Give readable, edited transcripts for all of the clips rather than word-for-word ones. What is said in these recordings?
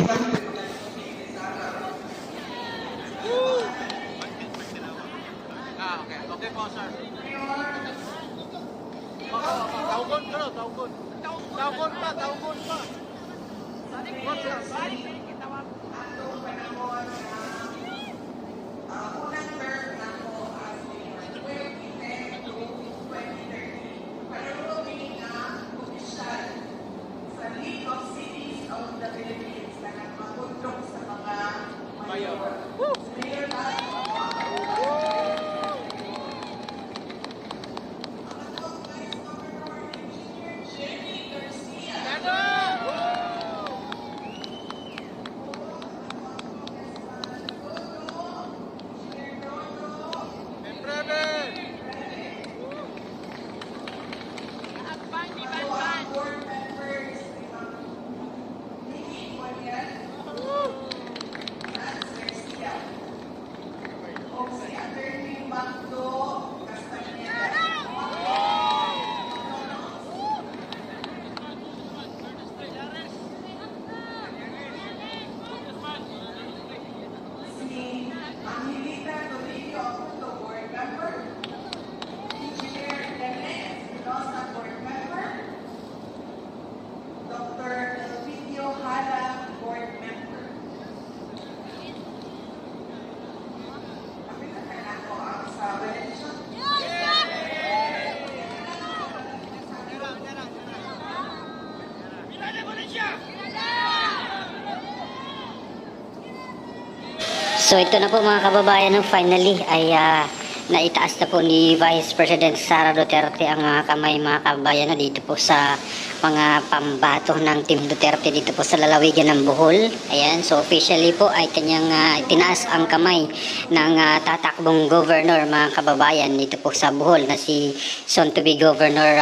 Okay. Okay po, sir. Taugon ka, taugon. Taugon pa, taugon pa. Unang term na po as in 2010 to 2013. Panunugin na opisyal sa League of Cities of the Philippines na nagpapundok sa mga mayor. Mayor lahat ng mga So ito na po mga kababayan, finally ay naitaas na po ni Vice President Sara Duterte ang kamay mga kababayan dito po sa mga pambato ng Team Duterte dito po sa lalawigan ng Bohol. Ayan, so officially po ay kanyang tinaas ang kamay ng tatakbong governor mga kababayan dito po sa Bohol na si soon to be Governor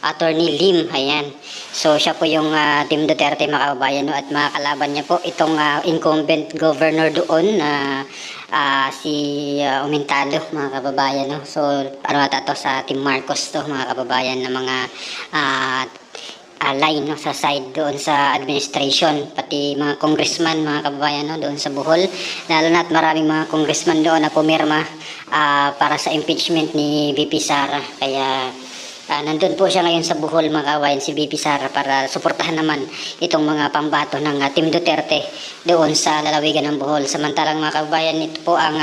Attorney Lim. Ayan. So siya po yung Team Duterte mga kababayan, no? At mga kalaban niya po itong incumbent governor doon na si Umintado mga kababayan, no? So ano ata to sa Team Marcos to mga kababayan na mga line, no, sa side doon sa administration, pati mga congressman mga kababayan, no, doon sa Bohol, lalo na at maraming mga congressman doon na pumirma para sa impeachment ni VP Sara. Kaya nandun po siya ngayon sa Bohol mga kababayan, si VP Sara, para suportahan naman itong mga pambato ng Team Duterte doon sa lalawigan ng Bohol. Samantalang mga kababayan, ito po ang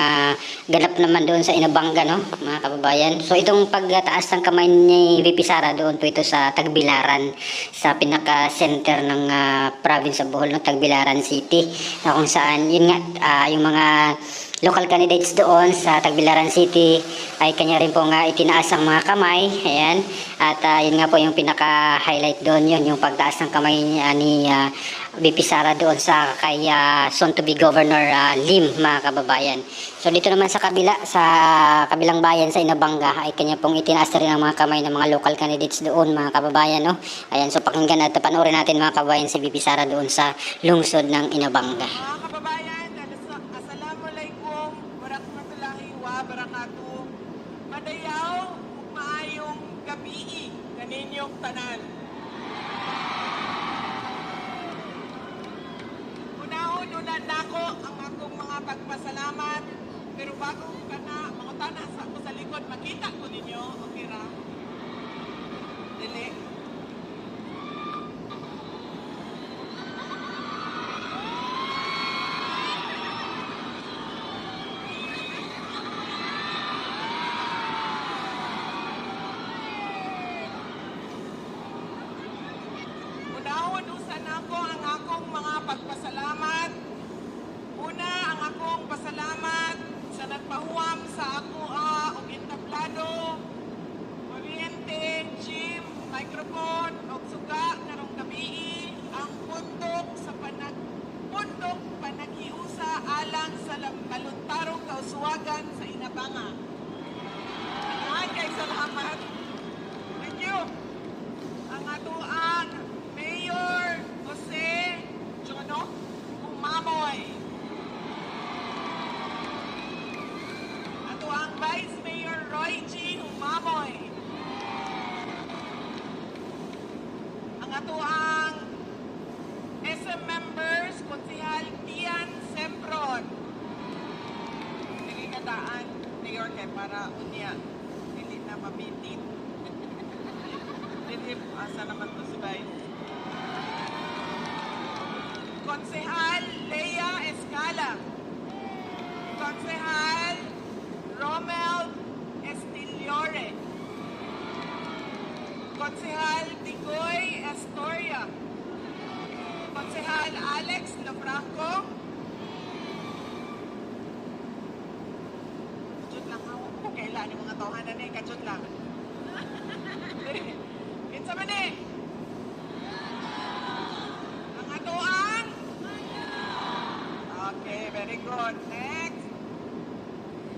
ganap naman doon sa Inabanga, no, mga kababayan. So itong pagtaas ng kamay ni VP Sara doon po ito sa Tagbilaran, sa pinaka-center ng province sa Bohol, no, Tagbilaran City, na kung saan yun nga yung mga local candidates doon sa Tagbilaran City ay kanya rin po nga itinaas ang mga kamay. Ayan. At yun nga po yung pinaka-highlight doon, yun yung pagtaas ng kamay ni VP Sara doon sa kay soon to be Governor Lim mga kababayan. So dito naman sa kabilang bayan sa Inabanga ay kanya pong itinaas rin ang mga kamay ng mga local candidates doon mga kababayan, no? Ayan, so pakinggan at panoorin natin mga kababayan si VP Sara doon sa lungsod ng Inabanga. mga kababayan, assalamualaikum warahmatullahi wabarakatuh. Madayaw maayong gabi kaninyong tanan. Unahon-unan nako ang akong mga pagpasalamat, pero bago kana mga tanas ako sa likod, makita ko ninyo, okay ra? Dili. Unahon-usan ako ang akong mga pagpasalamat. Una, ang akong pasalamat sa nagpahuwam sa ako og entablado, kuryente, gym, microphone, og suga karong gabi ang pundok sa panagiusa alang sa baluntarong kauswagan sa Inabanga. Ay, kay salamat. Thank you. Ang atuang Mayor Jose Jono Humamoy. Atuang Vice Mayor Roy G. Humamoy. Ang atuang SM members para unya dili na mabitin. Dili asa naman to si Vice. Konsehal Lea Escala. Konsehal Romel Estiliore. Konsehal Tigoy Astoria. Konsehal Alex Lofranco. Kajut lang ako. Kung kailan yung mga tawhanan na kajut lang. Kinsa man eh? Ang atuan? Okay, very good. Next.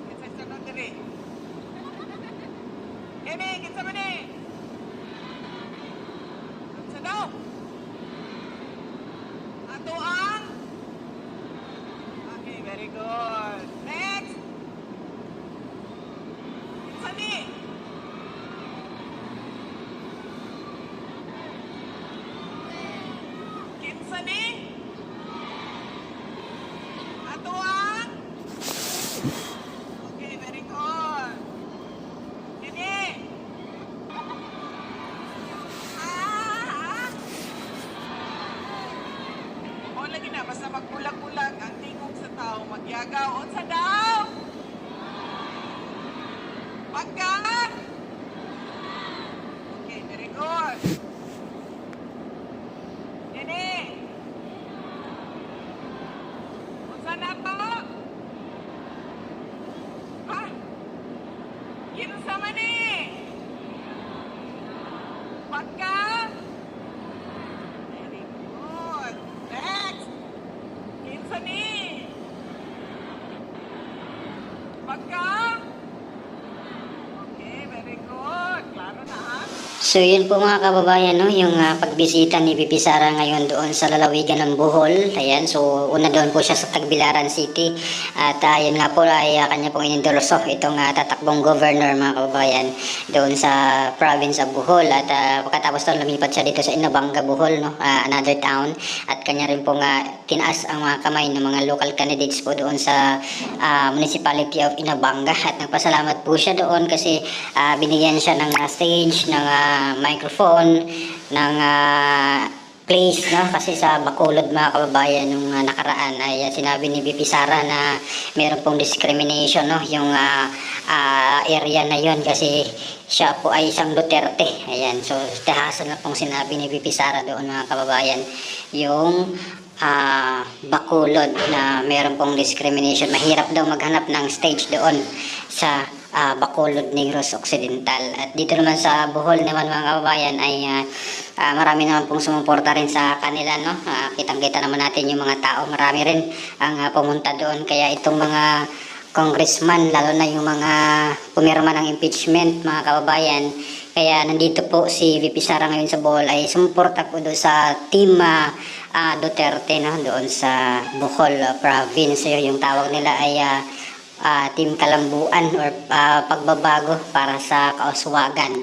Kinsa sunod diri? Emi, kinsa man eh? Kinsa daw? Atuan? Okay, very good. Next. Kinsa ni? Kinsa ni? Atuan? Okay, very good. Kini? O lagi na, basta magbulag-bulag ang tingog sa tao, magyagaw. Unsa daw? Pagka? Okay, very good. Kini? Unsa na to? Ha? Kinsa man ni? Pagka? Very good. Next. Kinsa ni? Pagka? Okay, very good. Klaro na ha? So yun po mga kababayan, no, yung pagbisita ni VP Sara ngayon doon sa lalawigan ng Bohol. Ayan, so una doon po siya sa Tagbilaran City at yun nga po ay kanya pong inendorso itong tatakbong governor mga kababayan doon sa province of Bohol at pagkatapos doon lumipat siya dito sa Inabanga, Bohol, no, another town, at kanya rin pong tinaas ang mga kamay ng mga local candidates po doon sa municipality of Inabanga at nagpasalamat po siya doon kasi binigyan siya ng stage, ng microphone, ng place, no? Kasi sa Bacolod mga kababayan nung nakaraan ay sinabi ni VP Sara na meron pong discrimination, no? Yung area na yon kasi siya po ay isang Duterte. Ayan, so tahasan na pong sinabi ni VP Sara doon mga kababayan yung Bacolod na meron pong discrimination. Mahirap daw maghanap ng stage doon sa Bacolod, Negros Occidental. At dito naman sa Bohol naman mga kababayan ay marami naman pong sumuporta rin sa kanila, no? Kitang-kita naman natin yung mga tao, marami rin ang pumunta doon. Kaya itong mga congressman, lalo na yung mga pumirma ng impeachment mga kababayan, kaya nandito po si VP Sara ngayon sa Bohol ay sumuporta po doon sa team Duterte, no? Doon sa Bohol province. Yung tawag nila ay Team Kalambuan or pagbabago para sa kauswagan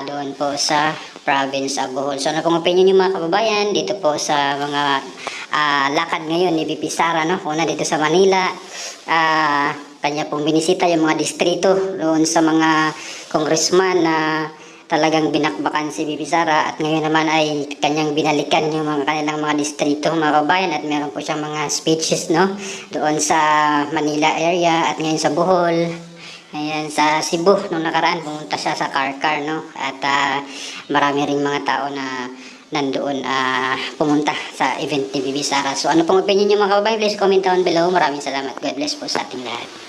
doon po sa province of Bohol. So ano pong opinion yung mga kababayan dito po sa mga lakad ngayon ni VP Sara, no? Una dito sa Manila, kanya pong binisita yung mga distrito doon sa mga congressman na talagang binakbakan si VP Sara, at ngayon naman ay kanyang binalikan yung mga kanilang mga distrito mga kabayan, at meron po siyang mga speeches, no, doon sa Manila area at ngayon sa Bohol. Ayan, sa Cebu nung nakaraan pumunta siya sa Karkar, no, at marami ring mga tao na nandoon pumunta sa event ni VP Sara. So ano pong opinion niyo mga kababayan? Please comment down below. Maraming salamat. God bless po sa ating lahat.